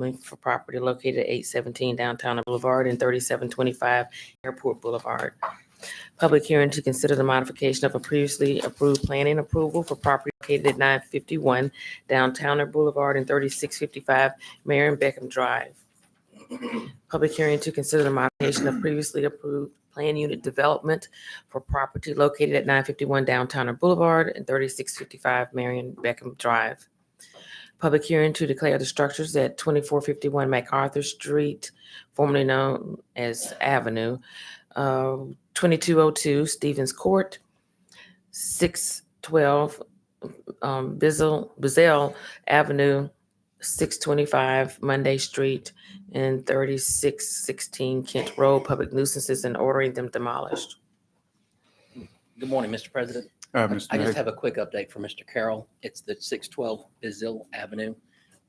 Development for property located at 817 Downtown Boulevard and 3725 Airport Boulevard. Public hearing to consider the modification of a previously approved planning approval for property located at 951 Downtown Boulevard and 3655 Marion Beckham Drive. Public hearing to consider the modification of previously approved plan unit development for property located at 951 Downtown Boulevard and 3655 Marion Beckham Drive. Public hearing to declare the structures at 2451 MacArthur Street, formerly known as Avenue, 2202 Stevens Court, 612 Bizzell Avenue, 625 Monday Street, and 3616 Kent Road, public nuisances, and ordering them demolished. Good morning, Mr. President. Mr. I just Mayor. have a quick update for Mr. Carroll. It's the 612 Bizzell Avenue.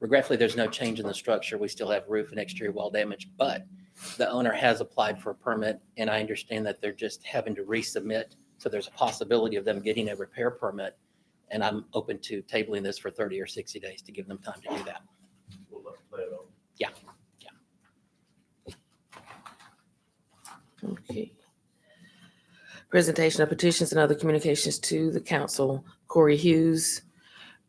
Regretfully, there's no change in the structure. We still have roof and exterior wall damage, but the owner has applied for a permit, and I understand that they're just having to resubmit. So there's a possibility of them getting a repair permit, and I'm open to tabling this for 30 or 60 days to give them time to do that. Yeah. Okay. Presentation of petitions and other communications to the council. Corey Hughes,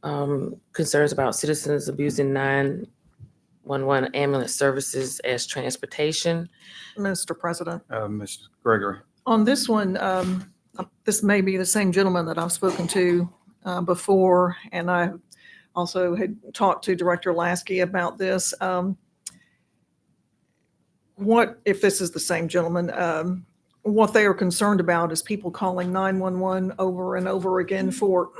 concerns about citizens abusing 911 ambulance services as transportation. Mr. President, Mr. Gregory. on this one, this may be the same gentleman that I've spoken to before, and I also had talked to Director Lasky about this. What if this is the same gentleman? What they are concerned about is people calling 911 over and over again for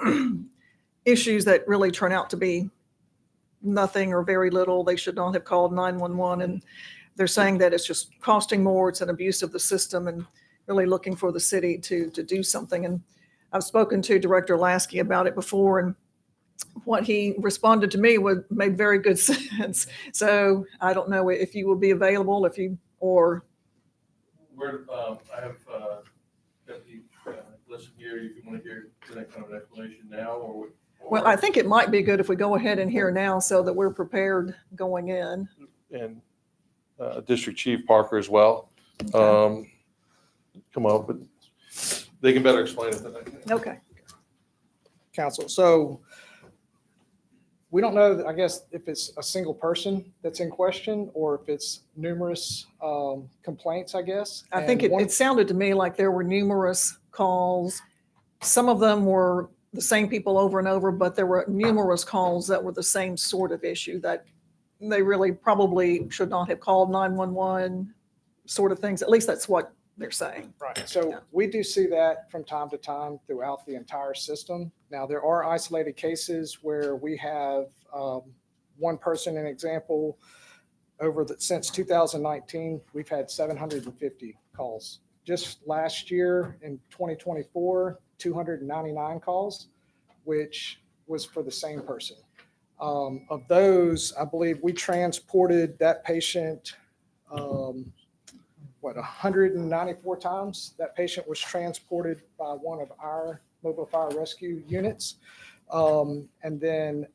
issues that really turn out to be nothing or very little. They should not have called 911, and they're saying that it's just costing more. It's an abuse of the system, and really looking for the city to do something. And I've spoken to Director Lasky about it before, and what he responded to me made very good sense. So I don't know if you will be available, I have Deputy listen here. You want to hear that kind of explanation now, or? Well, I think it might be good if we go ahead and hear now so that we're prepared going in. And District Chief Parker as well. Okay. Come up, but they can better explain it than I can. Okay. Council. So we don't know, I guess, if it's a single person that's in question or if it's numerous complaints, I guess. I think it sounded to me like there were numerous calls. Some of them were the same people over and over, but there were numerous calls that were the same sort of issue, that they really probably should not have called 911 sort of things. At least that's what they're saying. Right. So Yeah. we do see that from time to time throughout the entire system. Now, there are isolated cases where we have one person, an example, since 2019, we've had 750 calls. Just last year in 2024, 299 calls, which was for the same person. Of those, I believe we transported that patient 194 times. That patient was transported by one of our mobile fire rescue units. And then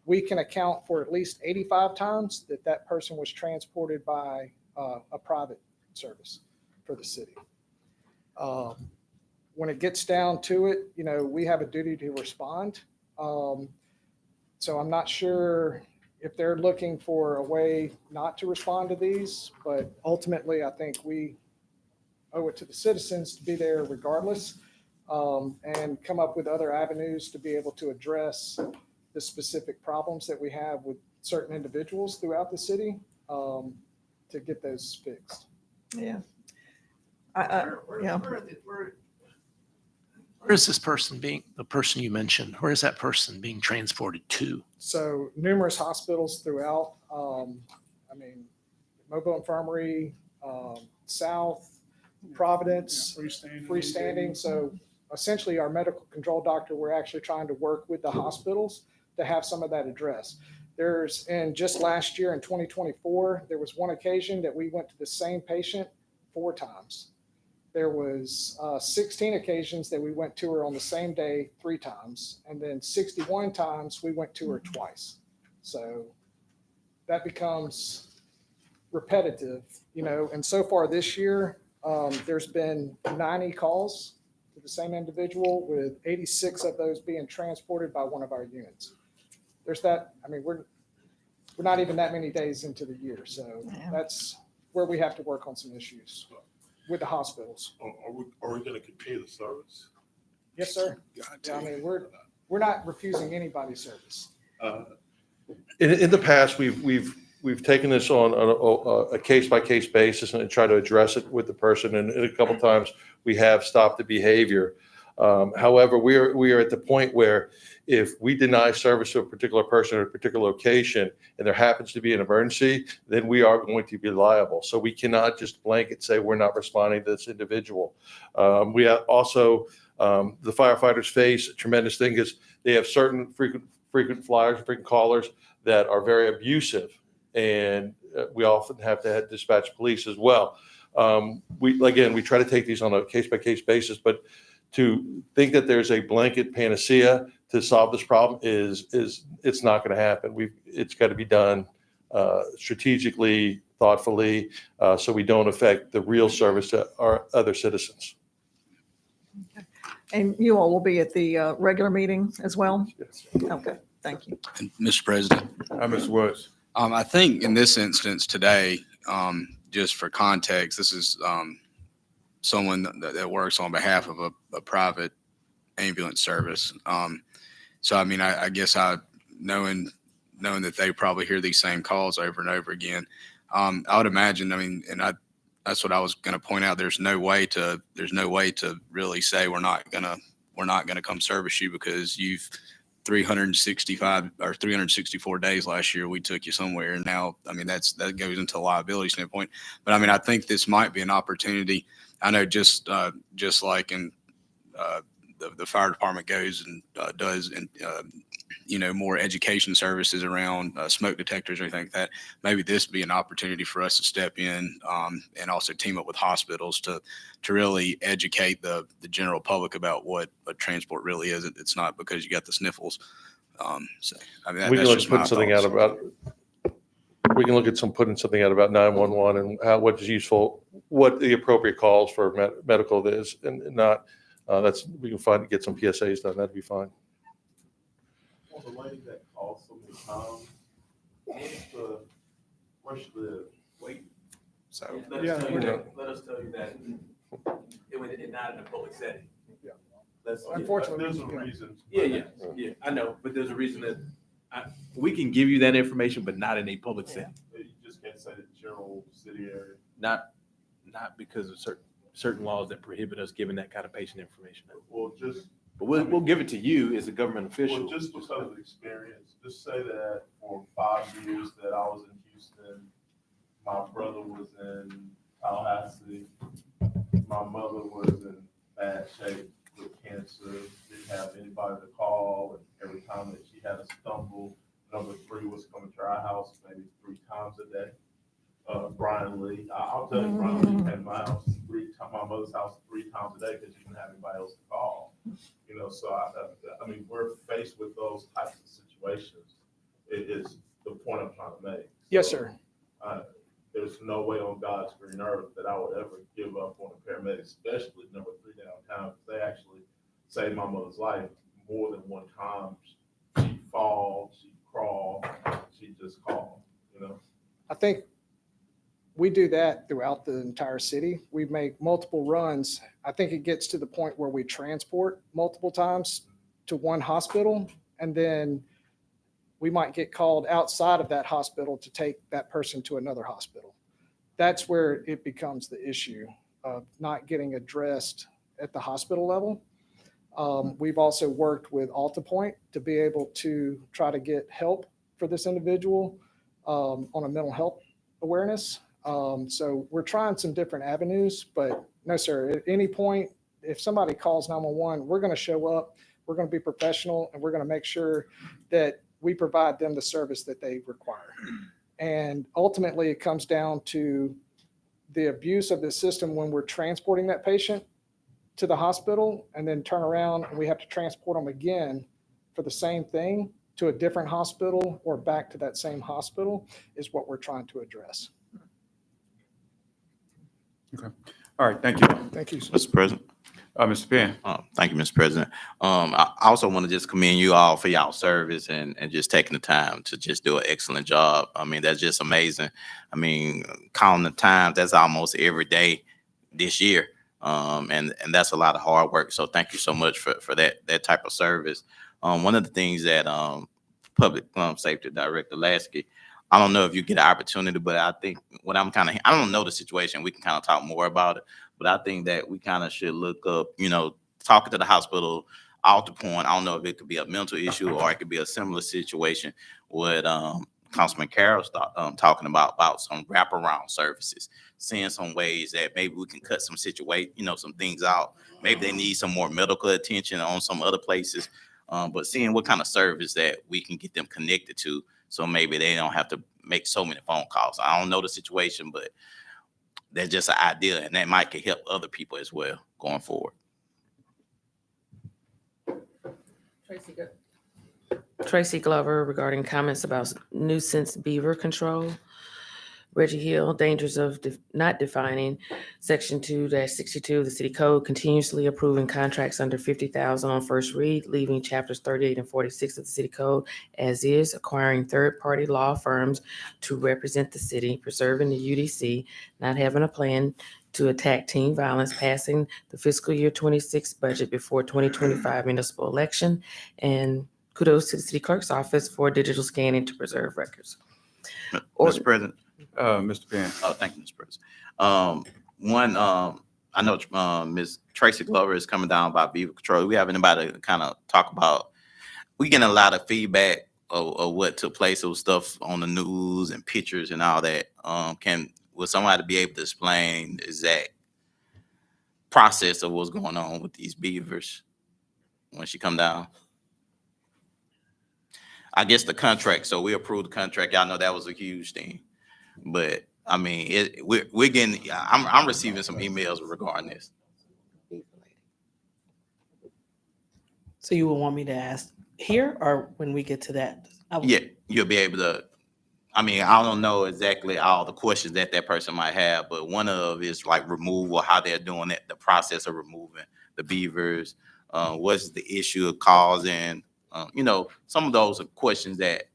we can account for at least 85 times that person was transported by a private service for the city. When it gets down to it, we have a duty to respond. So I'm not sure if they're looking for a way not to respond to these, but ultimately I think we owe it to the citizens to be there regardless, and come up with other avenues to be able to address the specific problems that we have with certain individuals throughout the city, to get those fixed. Yeah. Where is this person the person you mentioned, where is that person being transported to? So numerous hospitals throughout, Mobile Infirmary, South, Providence, freestanding. So essentially our medical control doctor, we're actually trying to work with the hospitals to have some of that addressed. And just last year in 2024, there was one occasion that we went to the same patient 4 times. There was 16 occasions that we went to her on the same day 3 times. And then 61 times we went to her twice. So that becomes repetitive, and so far this year, there's been 90 calls to the same individual, with 86 of those being transported by one of our units. There's that, we're not even that many days into the year, so Yeah. that's where we have to work on some issues with the hospitals. Are we gonna continue the service? Yes, sir. Yeah, we're not refusing anybody service. In the past, we've taken this on a case-by-case basis and tried to address it with the person, and a couple times we have stopped the behavior. However, we are at the point where if we deny service to a particular person at a particular location and there happens to be an emergency, then we are going to be liable. So we cannot just blanket say we're not responding to this individual. We have also, the firefighters face a tremendous thing is they have certain frequent flyers, frequent callers that are very abusive, and we often have to dispatch police as well. We try to take these on a case-by-case basis, but to think that there's a blanket panacea to solve this problem it's not going to happen. It's got to be done strategically, thoughtfully, so we don't affect the real service to our other citizens. And you all will be at the regular meeting as well? Okay, thank you. And Mr. President, Mr. Woods. I think in this instance today, just for context, this is someone that works on behalf of a private ambulance service. So, I guess knowing that they probably hear these same calls over and over again, I would imagine, that's what I was going to point out. There's no way to really say we're not gonna come service you because you've 365 or 364 days last year we took you somewhere, and now that goes into a liability standpoint. But I think this might be an opportunity. I know just like in the fire department goes and does more education services around smoke detectors or anything like that. Maybe this would be an opportunity for us to step in and also team up with hospitals to really educate the general public about what transport really is. It's not because you got the sniffles. We can look at putting something out about. We can look at putting something out about 911 and what is useful, what the appropriate calls for medical is, and not. We can get some PSAs done. That'd be fine. Well, the lady that calls so many times, where she live? Wait. So, Let yeah, us tell we're- you that, it was not in a public setting. Yeah. Unfortunately. There's a reason. Yeah, I know, but there's a reason that we can give you that information, but not in a public setting. You just can't say the general city area. Not because of certain laws that prohibit us giving that kind of patient information. Well, But we'll give it to you as a government official. Well, just because of experience, just say that for 5 years that I was in Houston, my brother was in Tallahassee, my mother was in bad shape with cancer, didn't have anybody to call, and every time that she had a stumble, number 3 was coming to our house maybe 3 times a day. Brian Lee, I'll tell you, Brian Lee came to my house my mother's house 3 times a day because she didn't have anybody else to call. So we're faced with those types of situations. It is the point I'm trying to make. yes, sir. There's no way on God's green earth that I would ever give up on a paramedic, especially number 3 downtown, because they actually saved my mother's life more than one time. She'd fall, she'd crawl, she'd just call, I think we do that throughout the entire city. We make multiple runs. I think it gets to the point where we transport multiple times to one hospital, and then we might get called outside of that hospital to take that person to another hospital. That's where it becomes the issue of not getting addressed at the hospital level. We've also worked with AltaPoint to be able to try to get help for this individual on a mental health awareness. So we're trying some different avenues, but no, sir, at any point, if somebody calls 911, we're going to show up, we're going to be professional, and we're going to make sure that we provide them the service that they require. And ultimately, it comes down to the abuse of the system when we're transporting that patient to the hospital and then turn around and we have to transport them again for the same thing to a different hospital or back to that same hospital is what we're trying to address. All right, thank you. Thank you. sir. Mr. President. Mr. Penn. Thank you, Mr. President. I also want to just commend you all for y'all service and just taking the time to just do an excellent job. I mean, that's just amazing. I mean, counting the times, that's almost every day this year. And that's a lot of hard work. So thank you so much for that type of service. One of the things that Public Safety Director Lasky, I don't know if you get an opportunity, but I think what I don't know the situation. We can kind of talk more about it. But I think that we kind of should look up, talking to the hospital out the point. I don't know if it could be a mental issue or it could be a similar situation with Councilman Carroll talking about some wraparound services, seeing some ways that maybe we can cut some some things out. Maybe they need some more medical attention on some other places, but seeing what kind of service that we can get them connected to. So maybe they don't have to make so many phone calls. I don't know the situation, but that's just an idea, and that might can help other people as well going forward. Tracy Glover regarding comments about nuisance beaver control. Reggie Hill, dangers of not defining Section 2-62 of the City Code, continuously approving contracts under $50,000 on first read, leaving chapters 38 and 46 of the City Code as is, acquiring third-party law firms to represent the city, preserving the UDC, not having a plan to attack teen violence, passing the fiscal year 26 budget before 2025 municipal election, and kudos to the City Clerk's office for digital scanning to preserve records. Mr. President. Mr. Penn. Oh, thank you, Mr. President. I know Ms. Tracy Glover is coming down about beaver control. We have anybody to kind of talk about? We getting a lot of feedback of what took place, of stuff on the news and pictures and all that. Would somebody be able to explain the exact process of what's going on with these beavers when she come down? I guess the contract. So we approved the contract. Y'all know that was a huge thing. But I mean, we're getting. I'm receiving some emails regarding this. So you would want me to ask here or when we get to that? Yeah, you'll be able to. I mean, I don't know exactly all the questions that person might have, but one of is like removal, how they're doing it, the process of removing the beavers. What's the issue of causing? Some of those are questions that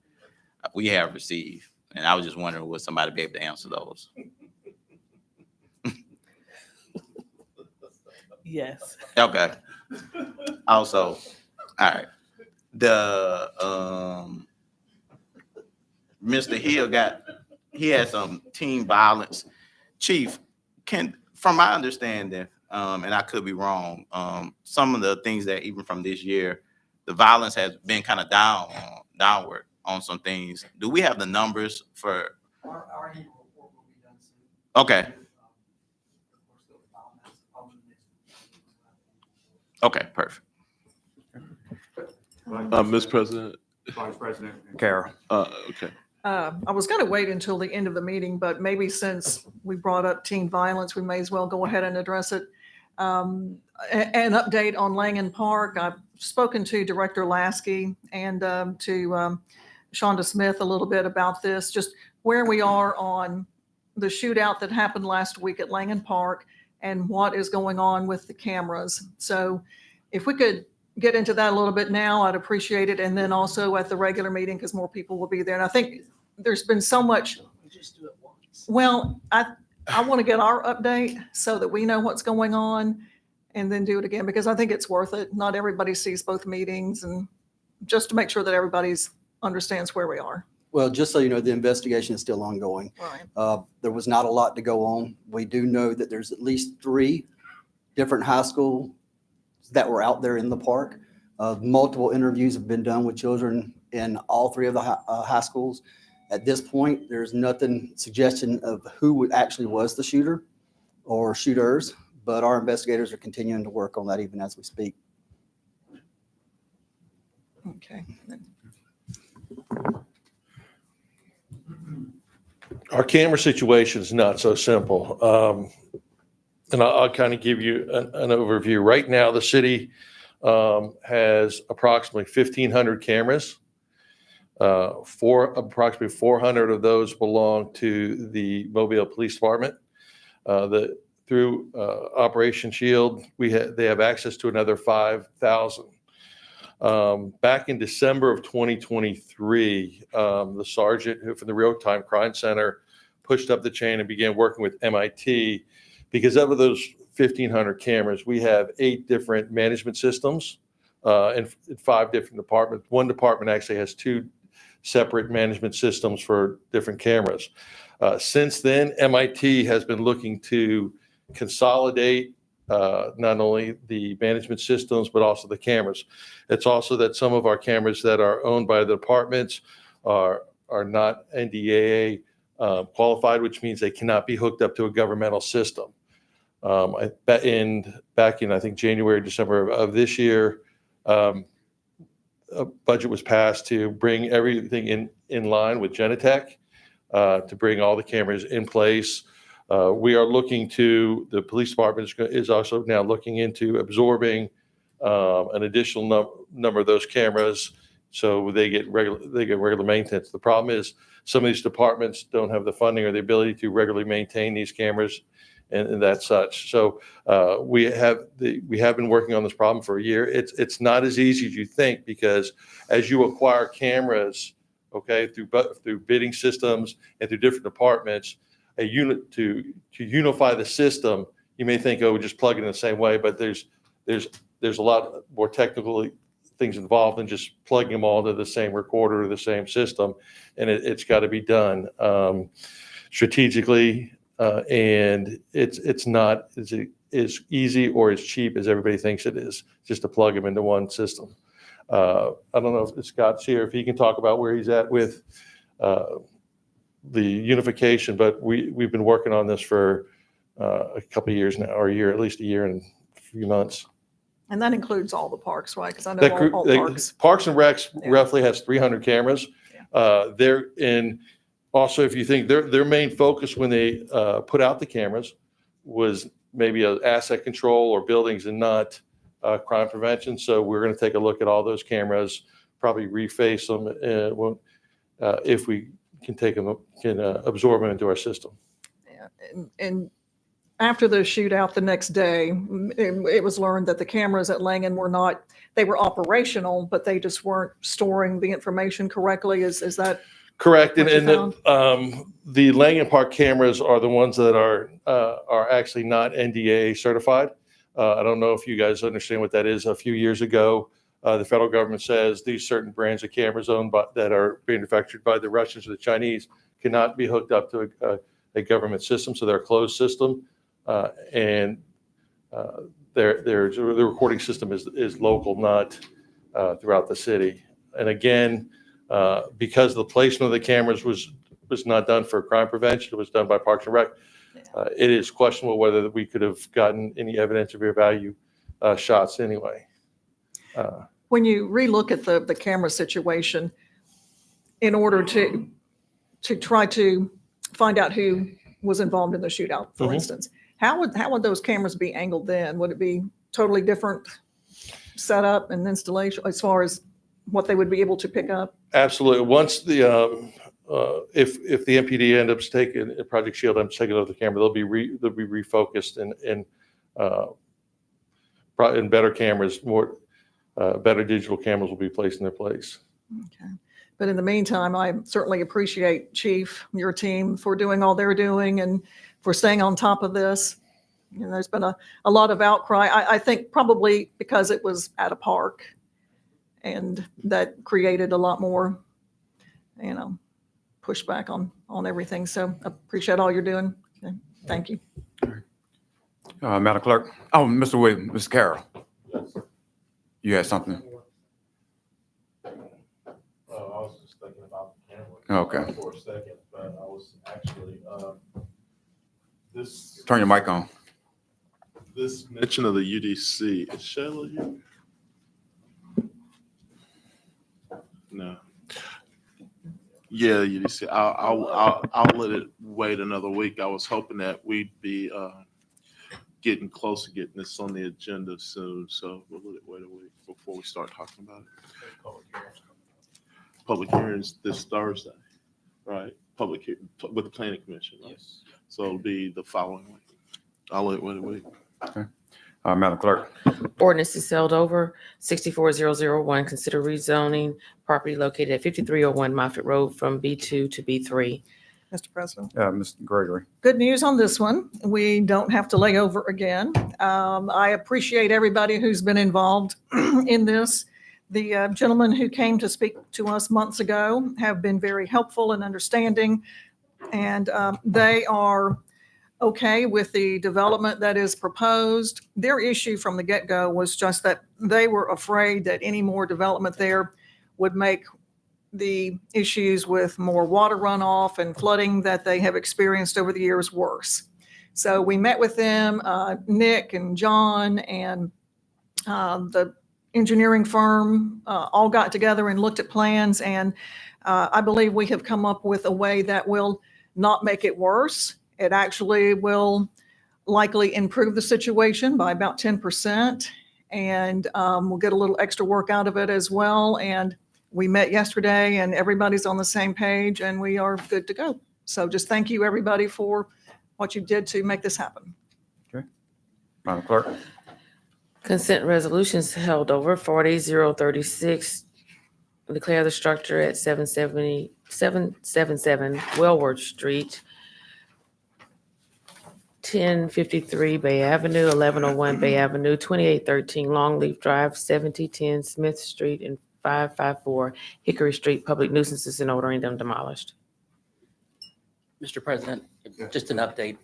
we have received. And I was just wondering, would somebody be able to answer those? Yes. Okay. Also, all right. The Mr. Hill had some teen violence. Chief, from my understanding, and I could be wrong, some of the things that even from this year, the violence has been kind of downward on some things. Do we have the numbers for? Our annual report will be done soon. Okay. Okay, perfect. Mr. President. Vice President Carroll. Okay. I was going to wait until the end of the meeting, but maybe since we brought up teen violence, we may as well go ahead and address it. An update on Langen Park. I've spoken to Director Lasky and to Shonda Smith a little bit about this, just where we are on the shootout that happened last week at Langen Park and what is going on with the cameras. So if we could get into that a little bit now, I'd appreciate it. And then also at the regular meeting, because more people will be there. And I think there's been so much. Just do it once. Well, I want to get our update so that we know what's going on and then do it again, because I think it's worth it. Not everybody sees both meetings, and just to make sure that everybody's understands where we are. Well, just so you know, the investigation is still ongoing. Right. There was not a lot to go on. We do know that there's at least 3 different high schools that were out there in the park. Multiple interviews have been done with children in all 3 of the high schools. At this point, there's nothing suggestion of who actually was the shooter or shooters, but our investigators are continuing to work on that even as we speak. Okay. Our camera situation is not so simple. And I'll kind of give you an overview. Right now, the city has approximately 1,500 cameras. Approximately 400 of those belong to the Mobile Police Department. Through Operation Shield, they have access to another 5,000. Back in December of 2023, the sergeant who from the Real-Time Crime Center pushed up the chain and began working with MIT. Because of those 1,500 cameras, we have 8 different management systems in 5 different departments. One department actually has 2 separate management systems for different cameras. Since then, MIT has been looking to consolidate not only the management systems, but also the cameras. It's also that some of our cameras that are owned by the departments are not NDAA qualified, which means they cannot be hooked up to a governmental system. Back in, I think, January, December of this year, a budget was passed to bring everything in line with Genetec, to bring all the cameras in place. We are looking to, the police department is also now looking into absorbing an additional number of those cameras so they get regular maintenance. The problem is some of these departments don't have the funding or the ability to regularly maintain these cameras and that such. So we have been working on this problem for a year. It's not as easy as you think, because as you acquire cameras, okay, through bidding systems and through different departments, a unit to unify the system, you may think, oh, we just plug it in the same way, but there's a lot more technical things involved than just plugging them all to the same recorder or the same system, and it's got to be done strategically, and it's not as easy or as cheap as everybody thinks it is, just to plug them into one system. I don't know if Scott's here, if he can talk about where he's at with the unification, but we've been working on this for a couple of years now, or at least a year and a few months. And that includes all the parks, right? Because I know all parks. Parks and Recs Yeah. roughly has 300 cameras. They're in. Also, if you think their main focus when they put out the cameras was maybe an asset control or buildings and not crime prevention. So we're going to take a look at all those cameras, probably reface them if we can absorb them into our system. Yeah. And after the shootout the next day, it was learned that the cameras at Langen they were operational, but they just weren't storing the information correctly. Is that correct? what you And the Langen Park cameras are the ones that are actually not NDAA certified. I don't know if you guys understand what that is. A few years ago, the federal government says these certain brands of cameras that are manufactured by the Russians or the Chinese cannot be hooked up to a government system, so they're a closed system, and the recording system is local, not throughout the city. And again, because the placement of the cameras was not done for crime prevention, it was done by Parks and Rec. It is questionable whether we could have gotten any evidence of your value shots anyway. when you relook at the camera situation, in order to try to find out who was involved in the shootout, for instance, how would those cameras be angled then? Would it be totally different setup and installation as far as what they would be able to pick up? Absolutely. Once the if the MPD ends up taking Project Shield, ends up taking over the camera, they'll be refocused and better cameras, better digital cameras will be placed in their place. Okay. But in the meantime, I certainly appreciate Chief, your team, for doing all they're doing and for staying on top of this. You know, there's been a lot of outcry. I think probably because it was at a park, and that created a lot more, pushback on everything. So I appreciate all you're doing. Okay. Thank you. Madam Clerk. Oh, Mr. Williams, Mr. Carroll. You had something? I was just thinking about the camera. Okay. For a second, but I was actually, this. Turn your mic on. This mention of the UDC, is Shayla here? No. Yeah, UDC. I'll let it wait another week. I was hoping that we'd be getting close to getting this on the agenda soon, so we'll let it wait a week before we start talking about it. public hearings this Thursday, right? With the planning commission, right? Yes. So it'll be the following week. I'll let it wait. Madam Clerk. Ordinance is held over. 64001, consider rezoning property located at 5301 Moffett Road from B2 to B3. Mr. President. Mr. Gregory. Good news on this one. We don't have to lay over again. I appreciate everybody who's been involved in this. The gentlemen who came to speak to us months ago have been very helpful and understanding, and they are okay with the development that is proposed. Their issue from the get-go was just that they were afraid that any more development there would make the issues with more water runoff and flooding that they have experienced over the years worse. So we met with them, Nick and John and the engineering firm all got together and looked at plans, and I believe we have come up with a way that will not make it worse. It actually will likely improve the situation by about 10%, and we'll get a little extra work out of it as well. And we met yesterday and everybody's on the same page and we are good to go. So just thank you, everybody, for what you did to make this happen. Madam Clerk. Consent resolutions held over. 40036, declare the structure at 777 Wellworth Street, 1053 Bay Avenue, 1101 Bay Avenue, 2813 Longleaf Drive, 7010 Smith Street, and 554 Hickory Street, public nuisances and ordering them demolished. Mr. President, just an update,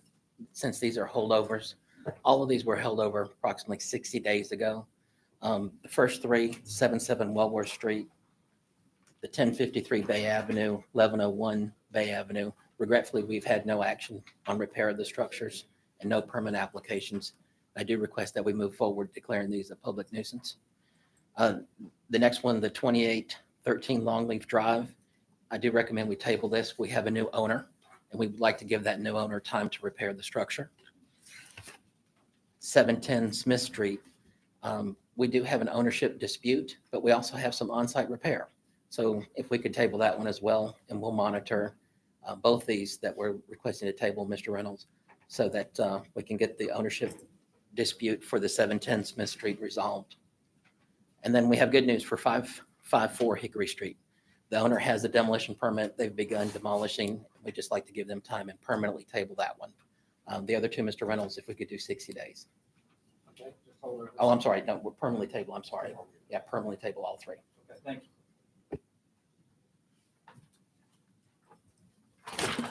since these are holdovers, all of these were held over approximately 60 days ago. The first three, 77 Wellworth Street, the 1053 Bay Avenue, 1101 Bay Avenue. Regretfully, we've had no action on repair of the structures and no permit applications. I do request that we move forward declaring these a public nuisance. The next one, the 2813 Longleaf Drive, I do recommend we table this. We have a new owner, and we would like to give that new owner time to repair the structure. 710 Smith Street, we do have an ownership dispute, but we also have some on-site repair. So if we could table that one as well, and we'll monitor both these that we're requesting to table, Mr. Reynolds, so that we can get the ownership dispute for the 710 Smith Street resolved. And then we have good news for 554 Hickory Street. The owner has a demolition permit. They've begun demolishing. We'd just like to give them time and permanently table that one. The other two, Mr. Reynolds, if we could do 60 days. Okay, just hold it. Oh, I'm sorry. No, we're permanently table. I'm sorry. Yeah, permanently table all three. Okay, thank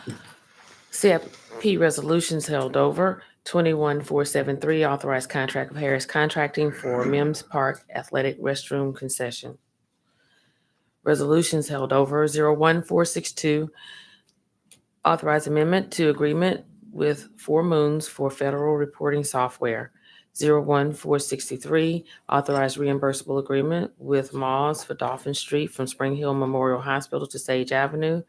you. CIP resolutions held over. 21473, authorized contract of Harris Contracting for Mims Park Athletic Restroom Concession. Resolutions held over. 01462, authorized amendment to agreement with Four Moons for federal reporting software. 01463, authorized reimbursable agreement with Moss for Dolphin Street from Spring Hill Memorial Hospital to Sage Avenue.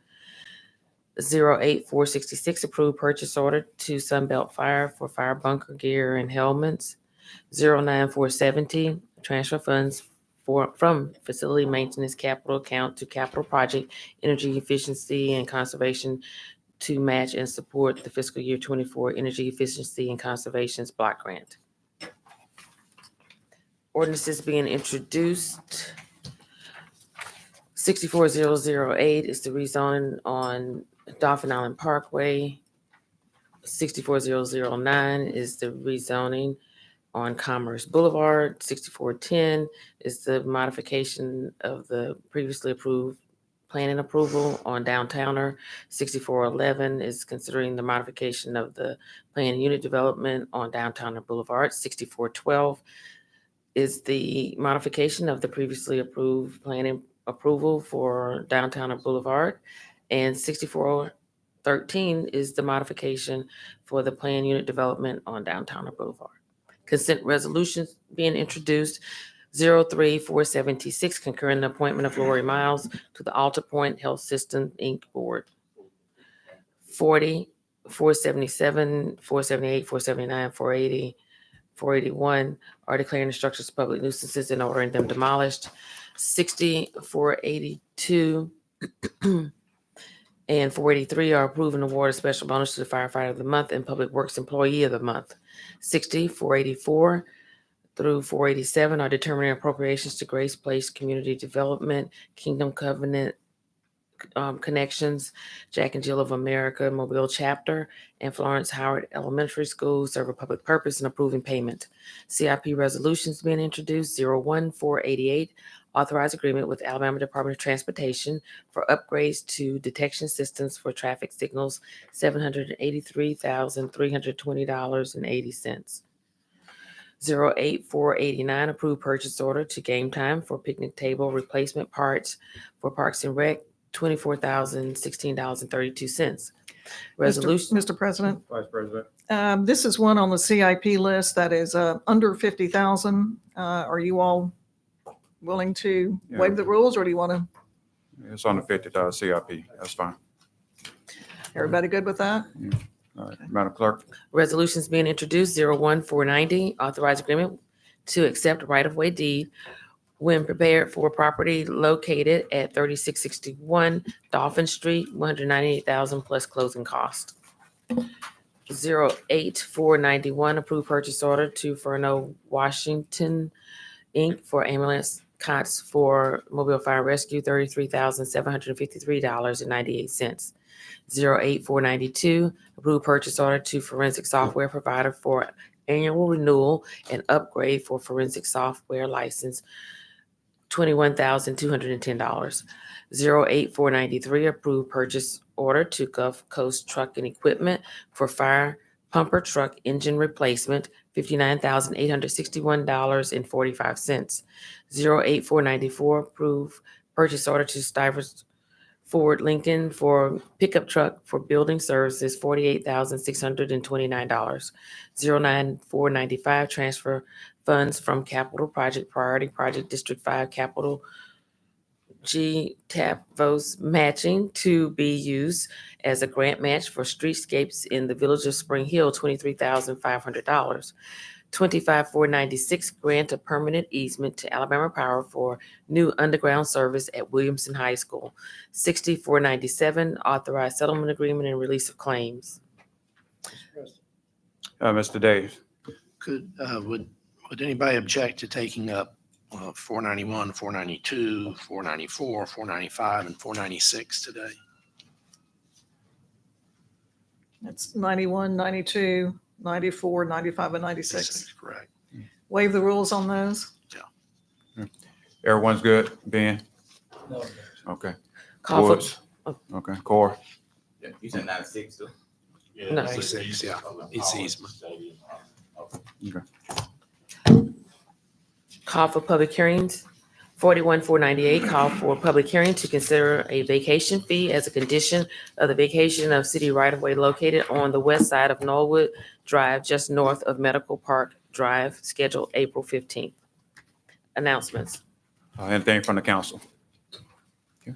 08466, approved purchase order to Sunbelt Fire for fire bunker gear and helmets. 09470, transfer funds from facility maintenance capital account to capital project energy efficiency and conservation to match and support the fiscal year 24 energy efficiency and conservation's block grant. Ordinances being introduced. 64008 is the rezoning on Dolphin Island Parkway. 64009 is the rezoning on Commerce Boulevard. 6410 is the modification of the previously approved planning approval on Downtowner. 6411 is considering the modification of the plan unit development on Downtowner Boulevard. 6412 is the modification of the previously approved planning approval for Downtowner Boulevard. And 6413 is the modification for the plan unit development on Downtowner Boulevard. Consent resolutions being introduced. 03476, concurring the appointment of Lori Miles to the Alta Point Health System, Inc. Board. 40, 477, 478, 479, 480, 481 are declaring the structures public nuisances and ordering them demolished. 60, 482, and 483 are approving award of special bonus to the firefighter of the month and public works employee of the month. 60, 484 through 487 are determining appropriations to Grace Place Community Development, Kingdom Covenant Connections, Jack and Jill of America Mobile Chapter, and Florence Howard Elementary School serve a public purpose in approving payment. CIP resolutions being introduced. 01488, authorize agreement with Alabama Department of Transportation for upgrades to detection systems for traffic signals, $783,320.80. 08489, approved purchase order to Game Time for picnic table replacement parts for Parks and Rec, $24,016.32. Resolution. Mr. President, Vice President. this is one on the CIP list that is under 50,000. Are you all willing to waive the rules, or do you want to, It's on the 50 CIP. That's fine. everybody good with that? All right, Madam Clerk. Resolutions being introduced. 01490, authorize agreement to accept right-of-way deed when prepared for property located at 3661 Dolphin Street, $198,000 plus closing cost. 08491, approved purchase order to Furno Washington Inc. for ambulance cots for Mobile Fire Rescue, $33,753.98. 08492, approved purchase order to forensic software provider for annual renewal and upgrade for forensic software license, $21,210. 08493, approved purchase order to Gulf Coast Truck and Equipment for fire pumper truck engine replacement, $59,861.45. 08494, approved purchase order to Stivers Ford Lincoln for pickup truck for building services, $48,629. 09495, transfer funds from Capital Project Priority Project District 5 Capital G TAP votes matching to be used as a grant match for streetscapes in the village of Spring Hill, $23,500. 25496, grant a permanent easement to Alabama Power for new underground service at Williamson High School. 6497, authorize settlement agreement and release of claims. Mr. Davis. Would anybody object to taking up 491, 492, 494, 495, and 496 today? It's 91, 92, 94, 95, and 96. Correct. Waive the rules on those? Everyone's good? Ben? No. Okay. Call for, Woods? Okay. Core? You said 96 too? No. 96, yeah. It's easement. Okay. call for public hearings. 41498, call for public hearing to consider a vacation fee as a condition of the vacation of city right-of-way located on the west side of Norwood Drive, just north of Medical Park Drive, scheduled April 15th. Announcements. Anything from the council? Okay.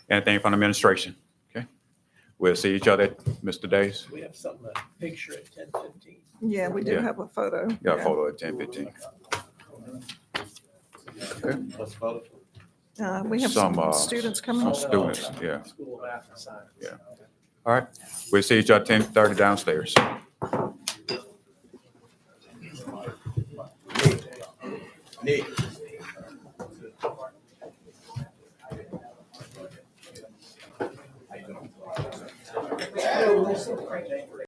Anything from the administration? Okay. We'll see each other, Mr. Days. We have something, a picture at 10:15. Yeah, we do Yeah. have a photo. Got a Yeah. photo at 10:15. Okay. We have Some, some students coming. Some students, yeah. School of Math and Science. Yeah. All right. We'll see each other 10:30 downstairs. Nick.